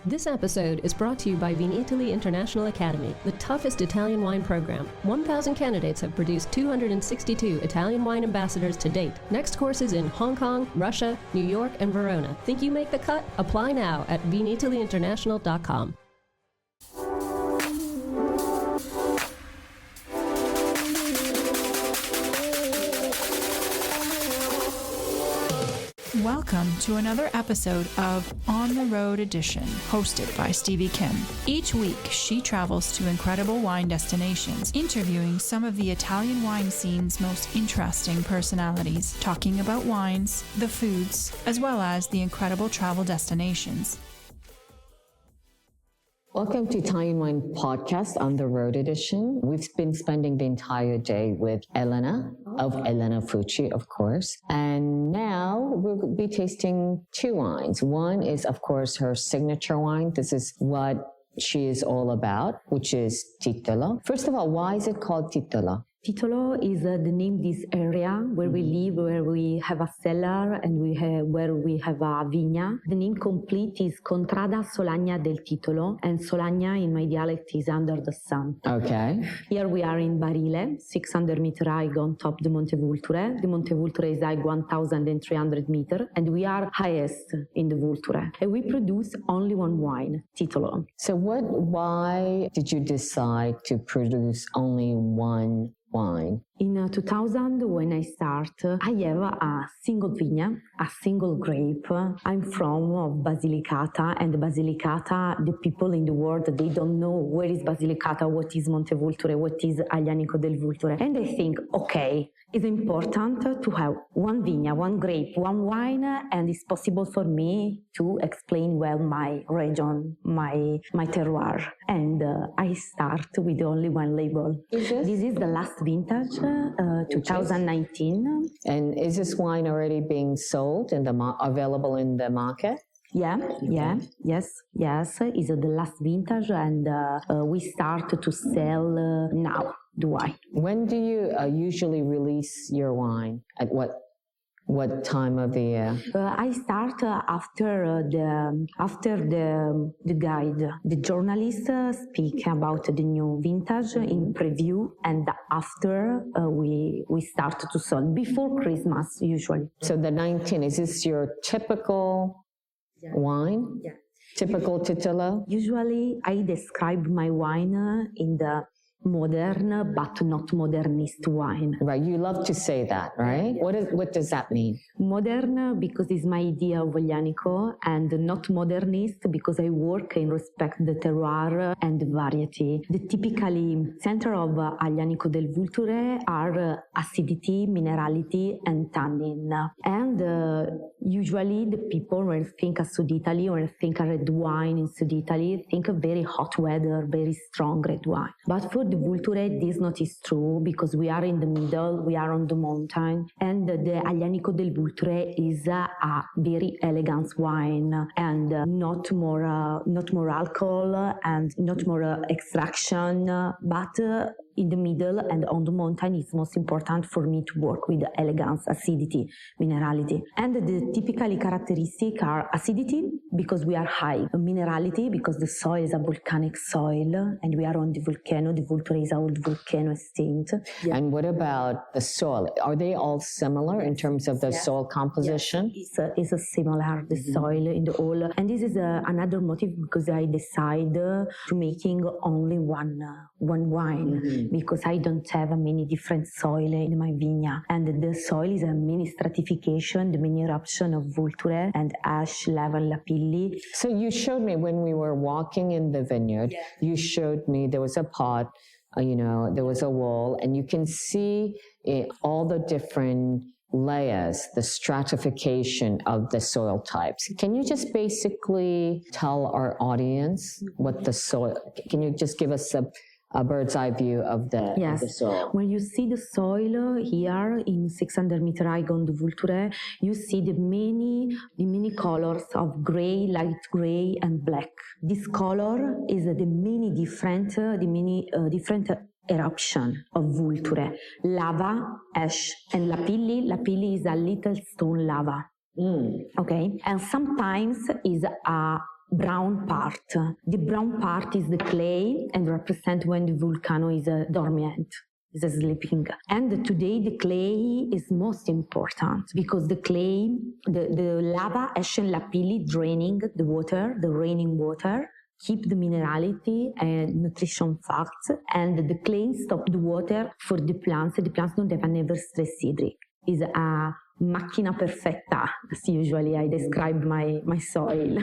This episode is brought to you by Viticulture International Academy, the toughest Italian wine program. 1,000 candidates have produced 262 Italian wine ambassadors to date. Next courses in Hong Kong, Russia, New York, and Verona. Think you make the cut? Apply now at viticultureinternational.com. Welcome to another episode of On the Road Edition, hosted by Stevie Kim. Each week, she travels to incredible wine destinations, interviewing some of the Italian wine scene's most interesting personalities, talking about wines, the foods, as well as the incredible travel destinations. Welcome to Italian Wine Podcast on the Road Edition. We've been spending the entire day with Elena Fucci, of course. And now we'll be tasting two wines. One is, of course, her signature wine. This is what she is all about, which is Titolo. First of all, why is it called Titolo? Titolo is the name of this area where we live, where we have a cellar and where we have a vineyard. The name complete is Contrada Solagna del Titolo, and Solagna in my dialect is under the sun. Okay. Here we are in Barile, 600 meter high on top the Mount Vulture. The Mount Vulture is high 1,300 meters, and we are highest in the Vulture. And we produce only one wine, Titolo. So why did you decide to produce only one wine? In 2000, when I start, I have a single vineyard, a single grape. I'm from Basilicata, and Basilicata, the people in the world, they don't know where is Basilicata, what is Mount Vulture, what is Aglianico del Vulture. And I think, okay, it's important to have one vineyard, one grape, one wine, and it's possible for me to explain well my region, my terroir. And I start with only one label. This is the last vintage, 2019. And is this wine already being sold and available in the market? Yes. It's the last vintage, and we start to sell now the wine. When do you usually release your wine? At what time of the year? I start after the guide. The journalists speak about the new vintage in preview, and after we start to sell before Christmas usually. So the 19, is this your typical wine? Yeah. Typical Titolo? Usually I describe my wine in the modern but not modernist wine. Right, you love to say that, right? Yeah. What does that mean? Modern because it's my idea of Aglianico, and not modernist because I work in respect the terroir and the variety. The typically center of Aglianico del Vulture are acidity, minerality, and tannin. And usually the people when think of South Italy or think of red wine in South Italy think of very hot weather, very strong red wine. But for the Vulture, this not is true because we are in the middle, we are on the mountain, and the Aglianico del Vulture is a very elegant wine, and not more alcohol and not more extraction, but in the middle and on the mountain, it's most important for me to work with elegance, acidity, minerality. And the typically characteristic are acidity because we are high, minerality because the soil is a volcanic soil and we are on the volcano. The Vulture is old volcano extinct. Yeah. And what about the soil? Are they all similar in terms of the soil composition? Yes. It's similar, the soil in the whole. And this is another motive because I decide to making only one wine. Because I don't have many different soil in my vineyard. And the soil is a mini stratification, the mini eruption of Vulture and ash, lava, lapilli. So you showed me when we were walking in the vineyard, you showed me there was a pot, there was a wall, and you can see all the different layers, the stratification of the soil types. Can you just basically tell our audience what the soil, can you just give us a bird's eye view of the soil? When you see the soil here in 600 meter high on the Vulture, you see the many colors of gray, light gray, and black. This color is the many different eruption of Vulture. Lava, ash, and lapilli. Lapilli is a little stone lava. Okay, and sometimes is a brown part. The brown part is the clay and represent when the volcano is dormant, is sleeping. And today the clay is most important because the clay, the lava ash and lapilli draining the water, the raining water, keep the minerality and nutrition facts, and the clay stop the water for the plants. The plants don't have a never stress hydric. Is a macchina perfetta, as usually I describe my soil.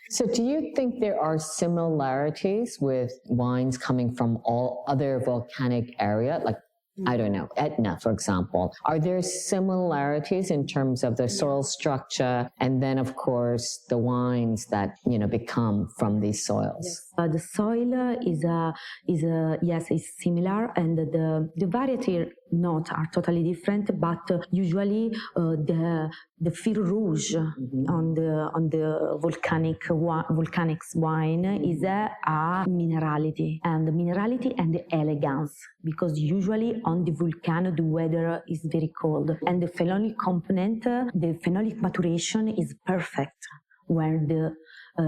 So do you think there are similarities with wines coming from all other volcanic area, like, I don't know, Etna, for example? Are there similarities in terms of the soil structure and then, of course, the wines that, become from these soils? Yes. The soil is similar, and the variety are totally different, but usually the fil rouge on the volcanic wine is a minerality and the elegance, because usually on the volcano the weather is very cold and the phenolic component, the phenolic maturation is perfect, where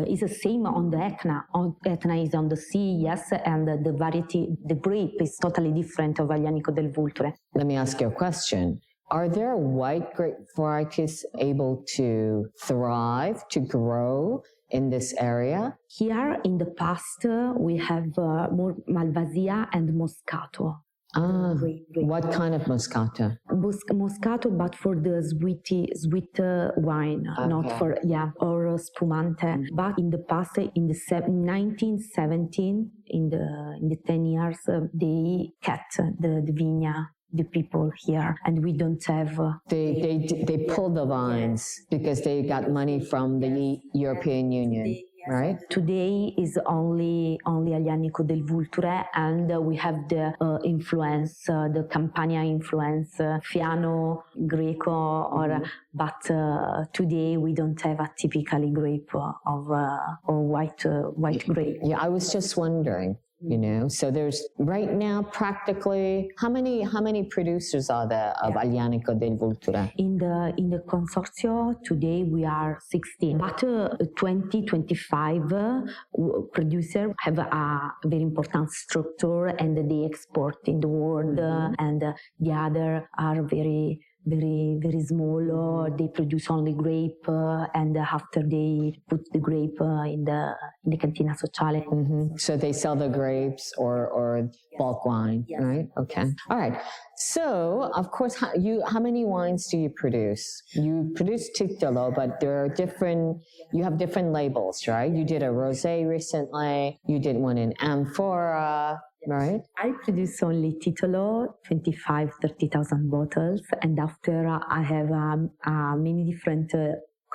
is the same on the Etna. Etna is on the sea, yes, and the variety, the grape is totally different of Aglianico del Vulture. Let me ask you a question. Are there white grape varieties able to thrive, to grow in this area? Here in the past, we have more Malvasia and Moscato. Grape. What kind of Moscato? Moscato, but for the sweet wine, not for, or spumante. But in the past, in the 1917, in the 10 years, they cut the vineyard, the people here, and we don't have. They pull the vines because they got money from the European Union. Right. Today is only Aglianico del Vulture, and we have the influence, the Campania influence, Fiano, Greco, but today we don't have a typically grape of white grape. Yeah, I was just wondering. So there's right now practically how many producers are there of Aglianico del Vulture? In the consortium today we are 16, but 25 producers have a very important structure and they export in the world, and the other are very small. They produce only grape, and after they put the grape in the cantina sociale. So they sell the grapes or bulk wine, right? Okay. All right. So, of course, how many wines do you produce? You produce Titolo, but there are you have different labels, right? You did a rosé recently. You did one in amphora. Right. I produce only Titolo, 30,000 bottles, and after I have many different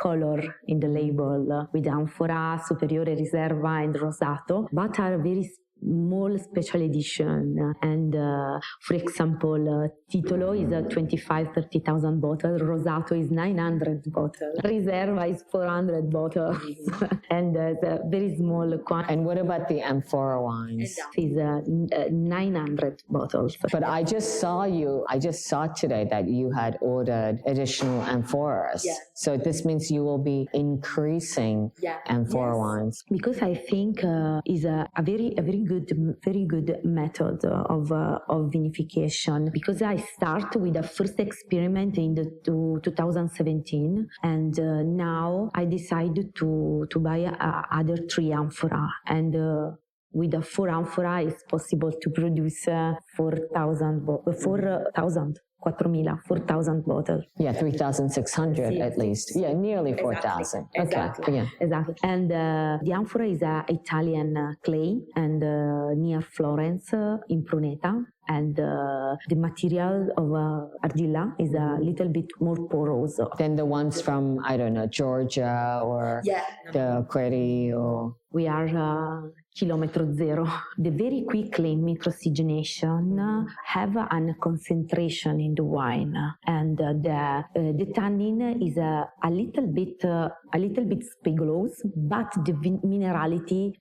color in the label with amphora, superiore, riserva, and rosato, but are very small special edition. And for example, Titolo is 30,000 bottles, rosato is 900 bottles, riserva is 400 bottles, and a very small quantity. And what about the amphora wines? Is 900 bottles. But I just saw today that you had ordered additional amphoras. Yes. So this means you will be increasing amphora wines. Because I think is a very good method of vinification. Because I start with the first experiment in the 2017, and now I decided to buy other 3 amphora, and with the 4 amphora it's possible to produce 4,000 bottles. Yeah, 3,600 at least. Yeah, nearly 4,000. Exactly. Okay. Yeah. Exactly. And the amphora is an Italian clay, and near Florence in Pruneta. And the material of argilla is a little bit more porous than the ones from, I don't know, Georgia or the Query or... We are kilometro zero. The very quickly microcygenation have a concentration in the wine, and the tannin is a little bit spigulous, but the minerality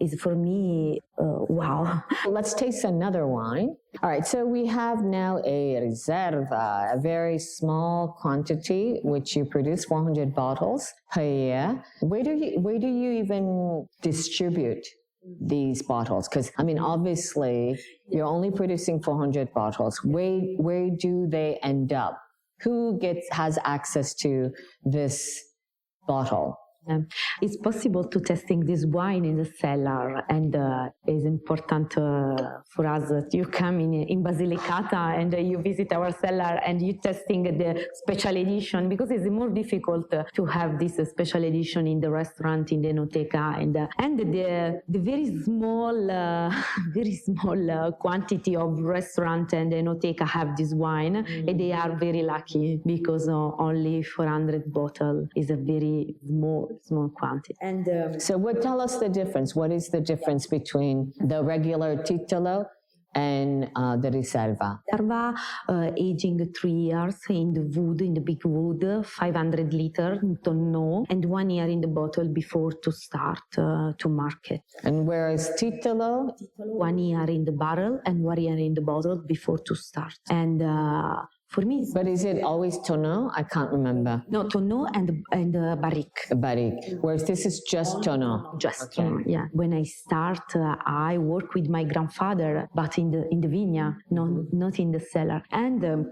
is for me, wow. Let's taste another wine. All right, so we have now a Riserva, a very small quantity, which you produce 400 bottles per year. Where do you even distribute these bottles? Because, I mean, obviously, you're only producing 400 bottles. Where do they end up? Who has access to this bottle? It's possible to testing this wine in the cellar, and it's important for us that you come in Basilicata and you visit our cellar and you testing the special edition, because it's more difficult to have this special edition in the restaurant, in the enoteca, and the very small quantity of restaurant and enoteca have this wine, and they are very lucky because only 400 bottle is a very small quantity. And so tell us the difference. What is the difference between the regular Titolo and the Riserva? Riserva aging 3 years in the wood, in the big wood, 500 liter tonneau, and 1 year in the bottle before to start to market. And whereas Titolo? 1 year in the barrel and 1 year in the bottle before to start. And for me, but is it always tonneau? I can't remember. No, tonneau and barrique. Barrique. Whereas this is just tonneau. Just tonneau, yeah. When I start, I work with my grandfather, but in the vineyard, not in the cellar. And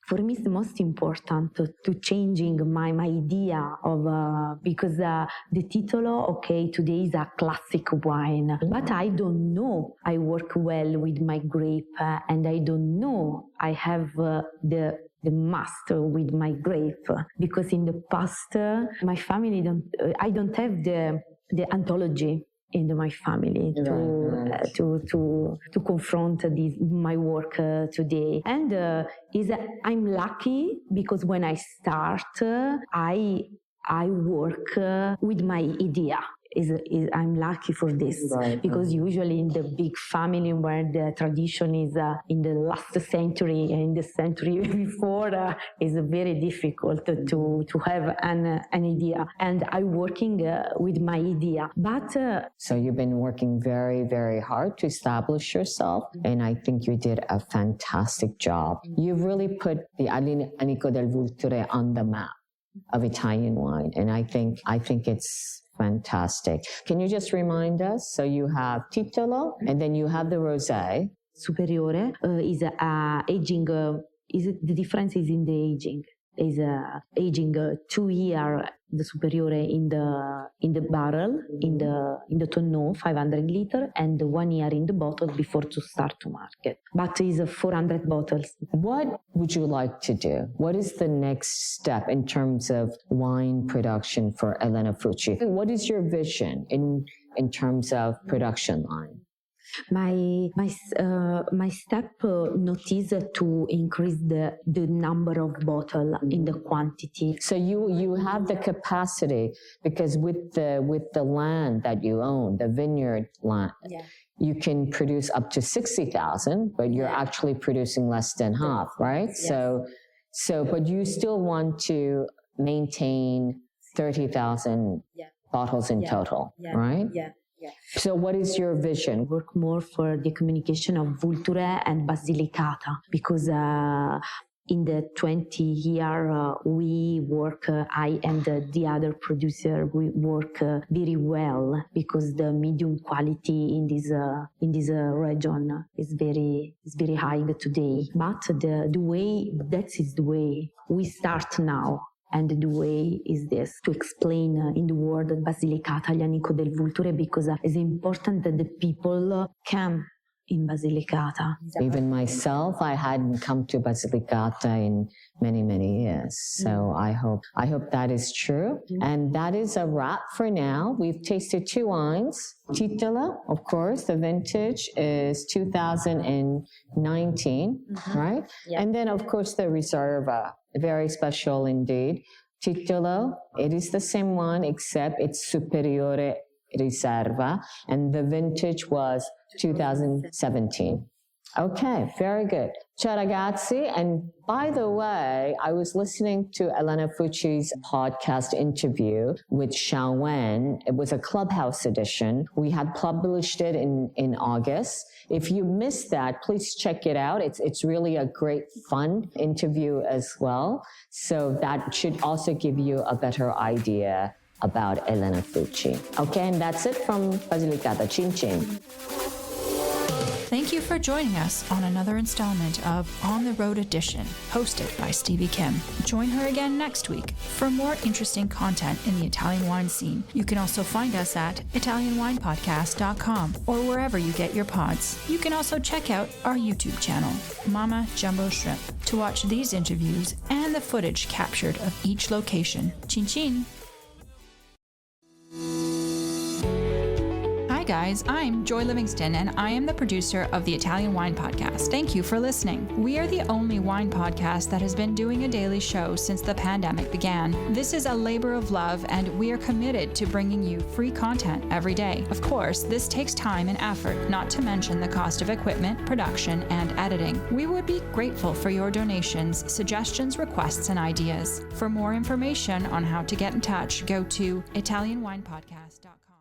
for me, it's the most important to changing my idea of because the Titolo, okay, today is a classic wine, but I don't know. I work well with my grape, and I don't know. I have the master with my grape, because in the past my family I don't have the anthology in my family to confront my work today. And I'm lucky because when I start, I work with my idea. I'm lucky for this, right, because usually in the big family where the tradition is in the last century and in the century before is very difficult to have an idea, and I'm working with my idea. But so you've been working very, very hard to establish yourself, and I think you did a fantastic job. You've really put the Aglianico del Vulture on the map of Italian wine, and I think it's fantastic. Can you just remind us? So you have Titolo, and then you have the Rosé. Superiore is aging. The difference is in the aging. Is aging 2 year the Superiore in the barrel, in the tonneau 500 liter, and 1 year in the bottle before to start to market. But is 400 bottles. What would you like to do? What is the next step in terms of wine production for Elena Fucci? What is your vision in terms of production line? My step not is to increase the number of bottle in the quantity. So you have the capacity, because with the land that you own, the vineyard land, you can produce up to 60,000, but you're actually producing less than half, right? Yes. So but you still want to maintain 30,000 bottles in total, right? Yeah. Yeah. So what is your vision? Work more for the communication of Vulture and Basilicata, because in the 20 year we work, I and the other producer, we work very well, because the medium quality in this region is very high today. But the way, that is the way we start now. And the way is this, to explain in the word Basilicata, Aglianico del Vulture, because it's important that the people come in Basilicata. Even myself, I hadn't come to Basilicata in many, many years. So I hope that is true. And that is a wrap for now. We've tasted 2 wines. Titolo, of course, the vintage is 2019, right? Yeah. And then, of course, the Riserva, very special indeed. Titolo, it is the same one, except it's Superiore Riserva, and the vintage was 2017. Okay, very good. Ciao ragazzi. And by the way, I was listening to Elena Fucci's podcast interview with Xiao Wen. It was a Clubhouse edition. We had published it in August. If you missed that, please check it out. It's really a great, fun interview as well. So that should also give you a better idea about Elena Fucci. Okay, and that's it from Basilicata. Chin chin. Thank you for joining us on another installment of On the Road Edition, hosted by Stevie Kim. Join her again next week for more interesting content in the Italian wine scene. You can also find us at ItalianWinePodcast.com or wherever you get your pods. You can also check out our YouTube channel, Mama Jumbo Shrimp, to watch these interviews and the footage captured of each location. Chin chin! Hi guys, I'm Joy Livingston and I am the producer of the Italian Wine Podcast. Thank you for listening. We are the only wine podcast that has been doing a daily show since the pandemic began. This is a labor of love and we are committed to bringing you free content every day. Of course, this takes time and effort, not to mention the cost of equipment, production, and editing. We would be grateful for your donations, suggestions, requests, and ideas. For more information on how to get in touch, go to ItalianWinePodcast.com.